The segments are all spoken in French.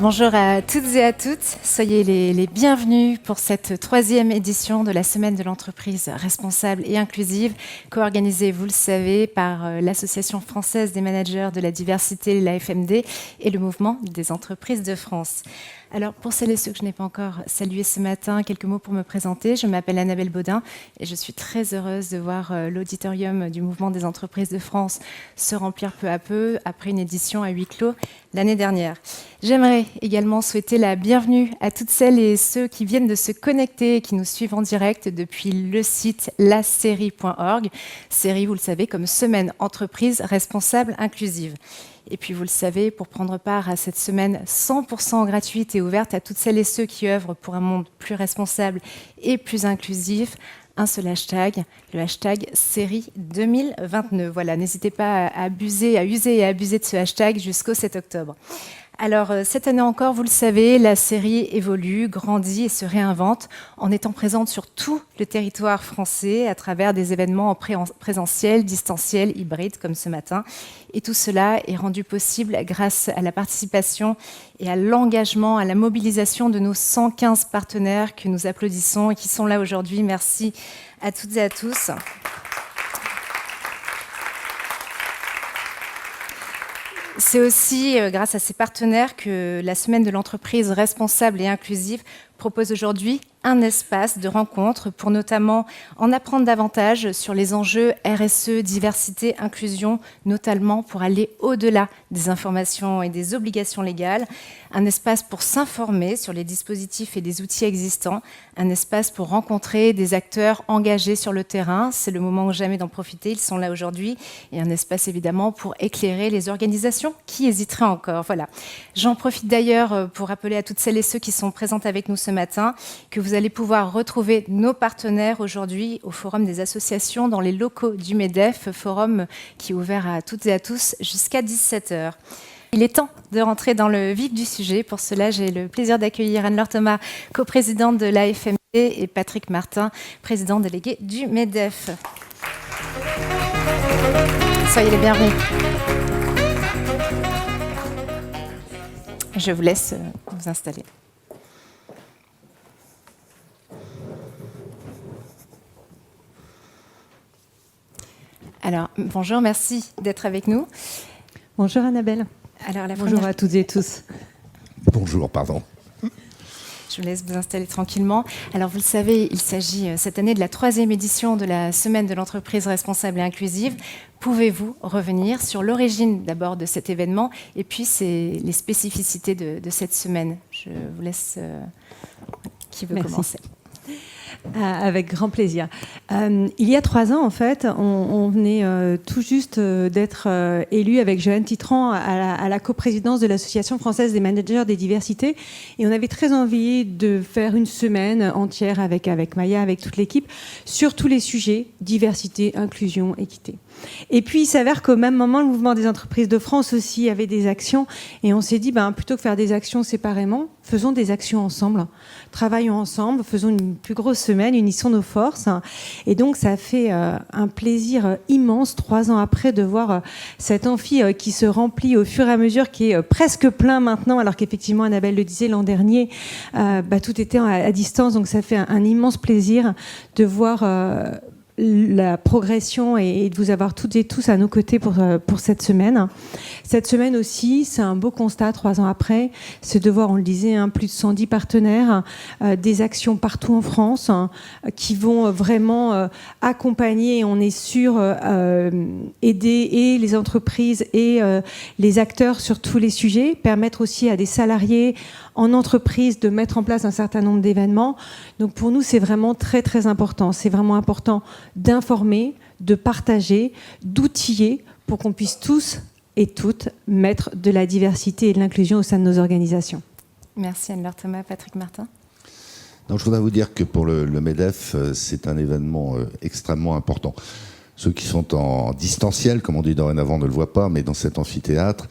Bonjour à toutes et à toutes, soyez les bienvenus pour cette troisième édition de la Semaine de l'entreprise responsable et inclusive, co-organisée, vous le savez, par l'Association française des managers de la diversité, l'AFMD, et le Mouvement des entreprises de France. Alors, pour celles et ceux que je n'ai pas encore salués ce matin, quelques mots pour me présenter. Je m'appelle Annabelle Baudin et je suis très heureuse de voir l'auditorium du Mouvement des entreprises de France se remplir peu à peu après une édition à huis clos l'année dernière. J'aimerais également souhaiter la bienvenue à toutes celles et ceux qui viennent de se connecter et qui nous suivent en direct depuis le site lasérie.org. Série, vous le savez, comme Semaine Entreprise Responsable Inclusive. Et puis, vous le savez, pour prendre part à cette semaine 100% gratuite et ouverte à toutes celles et ceux qui œuvrent pour un monde plus responsable et plus inclusif, un seul hashtag, le hashtag série 2029. Voilà, n'hésitez pas à user et à abuser de ce hashtag jusqu'au 7 octobre. Alors, cette année encore, vous le savez, la série évolue, grandit et se réinvente en étant présente sur tout le territoire français à travers des événements en présentiel, distanciel, hybride, comme ce matin. Et tout cela est rendu possible grâce à la participation et à l'engagement, à la mobilisation de nos 115 partenaires que nous applaudissons et qui sont là aujourd'hui. Merci à toutes et à tous. C'est aussi grâce à ces partenaires que la Semaine de l'entreprise responsable et inclusive propose aujourd'hui un espace de rencontre pour notamment en apprendre davantage sur les enjeux RSE, diversité, inclusion, notamment pour aller au-delà des informations et des obligations légales, un espace pour s'informer sur les dispositifs et les outils existants, un espace pour rencontrer des acteurs engagés sur le terrain, c'est le moment ou jamais d'en profiter, ils sont là aujourd'hui, et un espace évidemment pour éclairer les organisations qui hésiteraient encore. Voilà. J'en profite d'ailleurs pour rappeler à toutes celles et ceux qui sont présentes avec nous ce matin que vous allez pouvoir retrouver nos partenaires aujourd'hui au Forum des associations dans les locaux du MEDEF, forum qui est ouvert à toutes et à tous jusqu'à 17h. Il est temps de rentrer dans le vif du sujet. Pour cela, j'ai le plaisir d'accueillir Anne-Laure Thomas, coprésidente de l'AFMD, et Patrick Martin, président délégué du MEDEF. Soyez les bienvenus. Je vous laisse vous installer. Alors, bonjour, merci d'être avec nous. Bonjour Annabelle. Alors, bonjour à toutes et tous. Bonjour, pardon. Je vous laisse vous installer tranquillement. Alors, vous le savez, il s'agit cette année de la troisième édition de la Semaine de l'entreprise responsable et inclusive. Pouvez-vous revenir sur l'origine d'abord de cet événement et puis les spécificités de cette semaine? Je vous laisse... qui veut commencer? Avec grand plaisir. Il y a 3 ans, en fait, on venait tout juste d'être élu avec Joanne Titran à la coprésidence de l'Association française des managers des diversités. Et on avait très envie de faire une semaine entière avec Maya, avec toute l'équipe, sur tous les sujets, diversité, inclusion, équité. Et puis, il s'avère qu'au même moment, le Mouvement des entreprises de France aussi avait des actions. Et on s'est dit, plutôt que faire des actions séparément, faisons des actions ensemble. Travaillons ensemble, faisons une plus grosse semaine, unissons nos forces. Et donc, ça a fait un plaisir immense, 3 ans après, de voir cet amphi qui se remplit au fur et à mesure, qui est presque plein maintenant, alors qu'effectivement, Annabelle le disait, l'an dernier, tout était à distance. Donc, ça fait un immense plaisir de voir... la progression et de vous avoir toutes et tous à nos côtés pour cette semaine. Cette semaine aussi, c'est un beau constat 3 ans après, c'est de voir, on le disait, plus de 110 partenaires, des actions partout en France qui vont vraiment accompagner, on est sûr, aider et les entreprises et les acteurs sur tous les sujets, permettre aussi à des salariés en entreprise de mettre en place un certain nombre d'événements. Donc pour nous, c'est vraiment très très important. C'est vraiment important d'informer, de partager, d'outiller pour qu'on puisse tous et toutes mettre de la diversité et de l'inclusion au sein de nos organisations. Merci Anne-Laure Thomas. Patrick Martin. Donc, je voudrais vous dire que pour le MEDEF, c'est un événement extrêmement important. Ceux qui sont en distanciel, comme on dit dorénavant, ne le voient pas, mais dans cet amphithéâtre,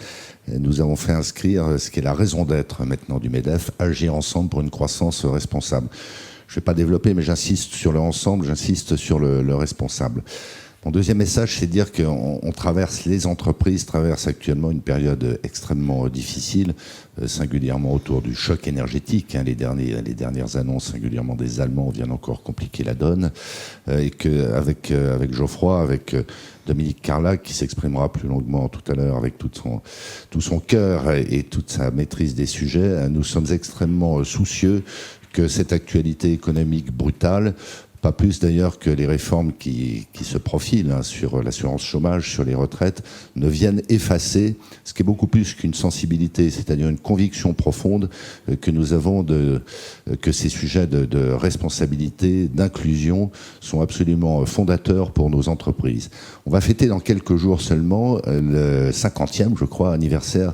nous avons fait inscrire ce qui est la raison d'être maintenant du MEDEF, agir ensemble pour une croissance responsable. Je ne vais pas développer, mais j'insiste sur le ensemble, j'insiste sur le responsable. Mon deuxième message, c'est de dire qu'on les entreprises traversent actuellement une période extrêmement difficile, singulièrement autour du choc énergétique. Les dernières annonces, singulièrement des Allemands, viennent encore compliquer la donne. Et qu'avec Geoffroy, avec Dominique Carlac, qui s'exprimera plus longuement tout à l'heure avec tout son cœur et toute sa maîtrise des sujets, nous sommes extrêmement soucieux que cette actualité économique brutale, pas plus d'ailleurs que les réformes qui se profilent sur l'assurance chômage, sur les retraites, ne viennent effacer ce qui est beaucoup plus qu'une sensibilité, c'est-à-dire une conviction profonde que nous avons que ces sujets de responsabilité, d'inclusion sont absolument fondateurs pour nos entreprises. On va fêter dans quelques jours seulement le 50e, je crois, anniversaire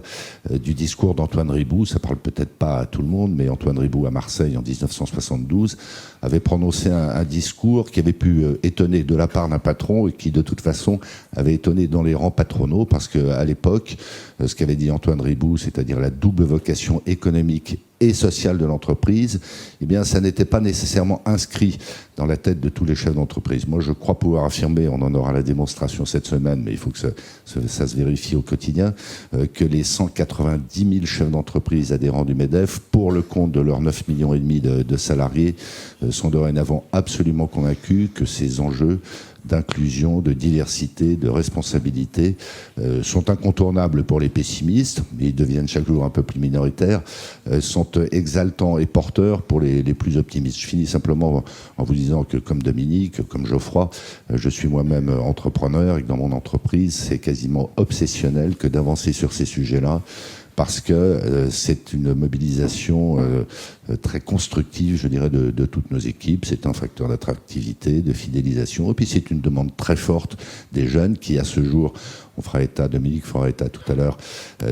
du discours d'Antoine Riboud. Ça parle peut-être pas à tout le monde, mais Antoine Riboud à Marseille en 1972 avait prononcé un discours qui avait pu étonner de la part d'un patron et qui de toute façon avait étonné dans les rangs patronaux, parce qu'à l'époque, ce qu'avait dit Antoine Riboud, c'est-à-dire la double vocation économique et sociale de l'entreprise, eh bien, ça n'était pas nécessairement inscrit dans la tête de tous les chefs d'entreprise. Moi, je crois pouvoir affirmer, on en aura la démonstration cette semaine, mais il faut que ça se vérifie au quotidien, que les 190 000 chefs d'entreprise adhérents du MEDEF, pour le compte de leurs 9,5 millions de salariés, sont dorénavant absolument convaincus que ces enjeux d'inclusion, de diversité, de responsabilité sont incontournables pour les pessimistes, mais ils deviennent chaque jour un peu plus minoritaires, sont exaltants et porteurs pour les plus optimistes. Je finis simplement en vous disant que, comme Dominique, comme Geoffroy, je suis moi-même entrepreneur et que dans mon entreprise, c'est quasiment obsessionnel que d'avancer sur ces sujets-là, parce que c'est une mobilisation très constructive, je dirais, de toutes nos équipes. C'est un facteur d'attractivité, de fidélisation. Et puis c'est une demande très forte des jeunes qui, à ce jour, Dominique fera état tout à l'heure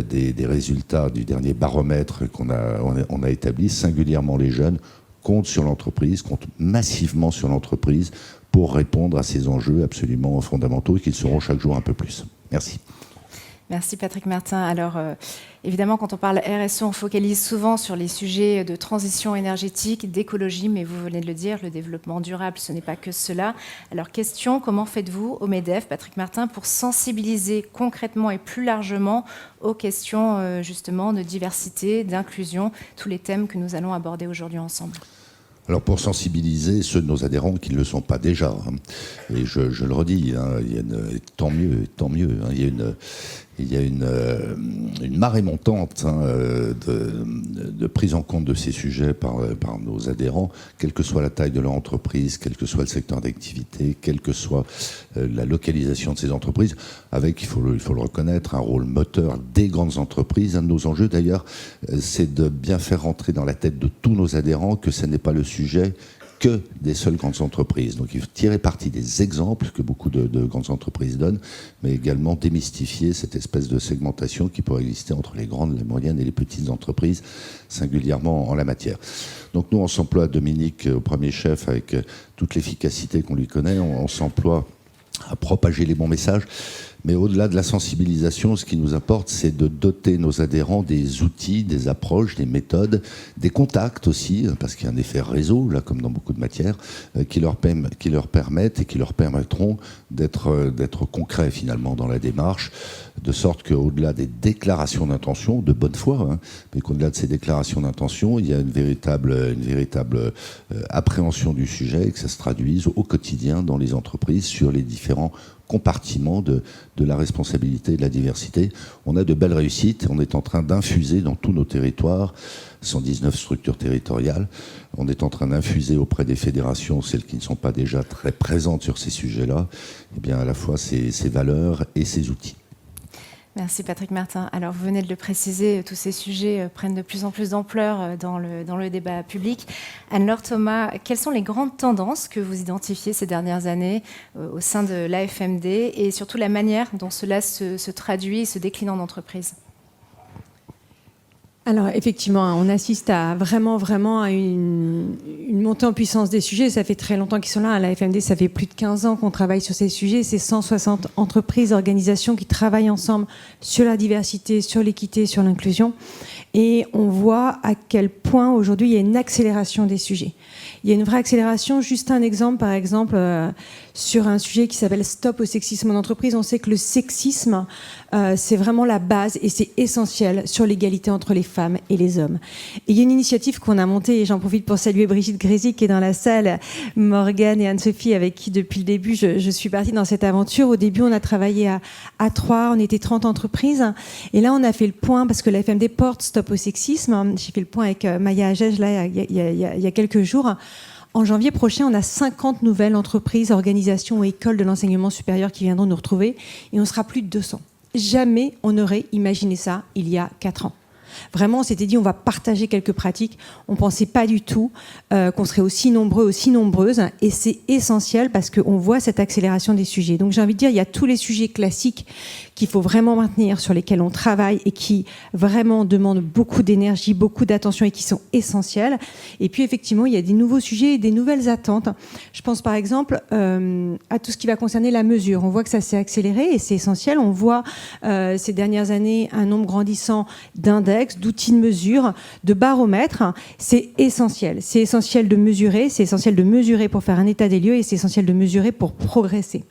des résultats du dernier baromètre qu'on a établi. Singulièrement les jeunes comptent sur l'entreprise, comptent massivement sur l'entreprise pour répondre à ces enjeux absolument fondamentaux et qu'ils seront chaque jour un peu plus. Merci. Merci Patrick Martin. Alors, évidemment, quand on parle RSE, on focalise souvent sur les sujets de transition énergétique, d'écologie, mais vous venez de le dire, le développement durable, ce n'est pas que cela. Alors, question, comment faites-vous au MEDEF, Patrick Martin, pour sensibiliser concrètement et plus largement aux questions justement de diversité, d'inclusion, tous les thèmes que nous allons aborder aujourd'hui ensemble ? Alors pour sensibiliser ceux de nos adhérents qui ne le sont pas déjà, et je le redis, tant mieux, il y a une marée montante de prise en compte de ces sujets par nos adhérents, quelle que soit la taille de leur entreprise, quel que soit le secteur d'activité, quelle que soit la localisation de ces entreprises, avec, il faut le reconnaître, un rôle moteur des grandes entreprises. Un de nos enjeux d'ailleurs, c'est de bien faire rentrer dans la tête de tous nos adhérents que ce n'est pas le sujet que des seules grandes entreprises. Donc il faut tirer parti des exemples que beaucoup de grandes entreprises donnent, mais également démystifier cette espèce de segmentation qui pourrait exister entre les grandes, les moyennes et les petites entreprises, singulièrement en la matière. Donc nous, on s'emploie, Dominique, au premier chef, avec toute l'efficacité qu'on lui connaît, on s'emploie à propager les bons messages. Mais au-delà de la sensibilisation, ce qui nous apporte, c'est de doter nos adhérents des outils, des approches, des méthodes, des contacts aussi, parce qu'il y a un effet réseau, là, comme dans beaucoup de matières, qui leur permettent et qui leur permettront d'être concrets, finalement, dans la démarche, de sorte qu'au-delà des déclarations d'intention, de bonne foi, mais qu'au-delà de ces déclarations d'intention, il y a une véritable appréhension du sujet et que ça se traduise au quotidien dans les entreprises sur les différents compartiments de la responsabilité et de la diversité. On a de belles réussites. On est en train d'infuser dans tous nos territoires, 119 structures territoriales, on est en train d'infuser auprès des fédérations, celles qui ne sont pas déjà très présentes sur ces sujets-là, eh bien à la fois ces valeurs et ces outils. Merci Patrick Martin. Alors vous venez de le préciser, tous ces sujets prennent de plus en plus d'ampleur dans le débat public. Anne-Laure Thomas, quelles sont les grandes tendances que vous identifiez ces dernières années au sein de l'AFMD et surtout la manière dont cela se traduit et se décline en entreprise ? Alors effectivement, on assiste à vraiment à une montée en puissance des sujets. Ça fait très longtemps qu'ils sont là. À la FMD, ça fait plus de 15 ans qu'on travaille sur ces sujets. C'est 160 entreprises, organisations qui travaillent ensemble sur la diversité, sur l'équité, sur l'inclusion. Et on voit à quel point aujourd'hui il y a une accélération des sujets. Il y a une vraie accélération. Juste un exemple, par exemple, sur un sujet qui s'appelle Stop au sexisme en entreprise. On sait que le sexisme, c'est vraiment la base et c'est essentiel sur l'égalité entre les femmes et les hommes. Et il y a une initiative qu'on a montée, et j'en profite pour saluer Brigitte Grézy qui est dans la salle, Morgane et Anne-Sophie avec qui depuis le début je suis partie dans cette aventure. Au début, on a travaillé à 3, on était 30 entreprises. Et là, on a fait le point parce que la FMD porte Stop au sexisme. J'ai fait le point avec Maya Agege là, il y a quelques jours. En janvier prochain, on a 50 nouvelles entreprises, organisations ou écoles de l'enseignement supérieur qui viendront nous retrouver et on sera plus de 200. Jamais on n'aurait imaginé ça il y a 4 ans. Vraiment, on s'était dit on va partager quelques pratiques. On ne pensait pas du tout qu'on serait aussi nombreux, aussi nombreuses. Et c'est essentiel parce qu'on voit cette accélération des sujets. Donc j'ai envie de dire, il y a tous les sujets classiques qu'il faut vraiment maintenir, sur lesquels on travaille et qui vraiment demandent beaucoup d'énergie, beaucoup d'attention et qui sont essentiels. Et puis effectivement, il y a des nouveaux sujets et des nouvelles attentes. Je pense par exemple à tout ce qui va concerner la mesure. On voit que ça s'est accéléré et c'est essentiel. On voit ces dernières années un nombre grandissant d'index, d'outils de mesure, de baromètres. C'est essentiel. C'est essentiel de mesurer. C'est essentiel de mesurer pour faire un état des lieux et c'est essentiel de mesurer pour progresser.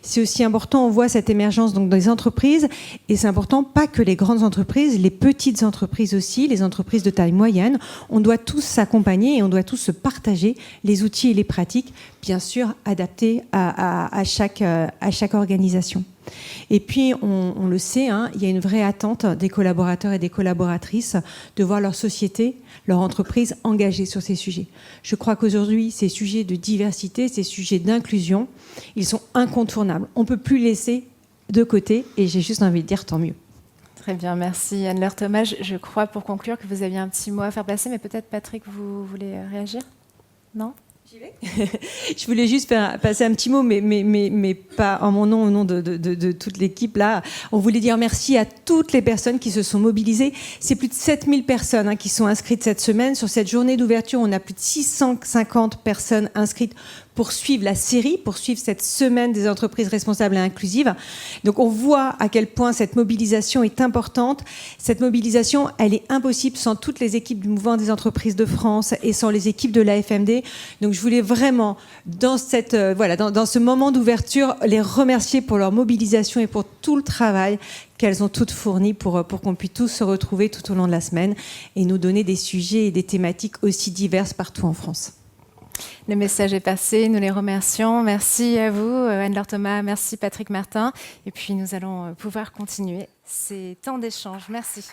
C'est aussi important, on voit cette émergence donc dans les entreprises, et c'est important, pas que les grandes entreprises, les petites entreprises aussi, les entreprises de taille moyenne. On doit tous s'accompagner et on doit tous se partager les outils et les pratiques, bien sûr adaptés à chaque organisation. Et puis, on le sait, hein, il y a une vraie attente des collaborateurs et des collaboratrices de voir leur société, leur entreprise engagée sur ces sujets. Je crois qu'aujourd'hui, ces sujets de diversité, ces sujets d'inclusion, ils sont incontournables. On ne peut plus laisser de côté et j'ai juste envie de dire tant mieux. Très bien, merci Anne-Laure Thomas. Je crois pour conclure que vous aviez un petit mot à faire passer, mais peut-être Patrick, vous voulez réagir ? Non ? J'y vais. Je voulais juste faire passer un petit mot, mais pas en mon nom, au nom de toute l'équipe là. On voulait dire merci à toutes les personnes qui se sont mobilisées. C'est plus de 7000 personnes qui sont inscrites cette semaine. Sur cette journée d'ouverture, on a plus de 650 personnes inscrites pour suivre la série, pour suivre cette semaine des entreprises responsables et inclusives. Donc on voit à quel point cette mobilisation est importante. Cette mobilisation, elle est impossible sans toutes les équipes du Mouvement des entreprises de France et sans les équipes de l'AFMD. Donc je voulais vraiment, dans ce moment d'ouverture, les remercier pour leur mobilisation et pour tout le travail qu'elles ont toutes fourni pour qu'on puisse tous se retrouver tout au long de la semaine et nous donner des sujets et des thématiques aussi diverses partout en France. Le message est passé, nous les remercions. Merci à vous, Anne-Laure Thomas, merci Patrick Martin. Et puis nous allons pouvoir continuer ces temps d'échange. Merci.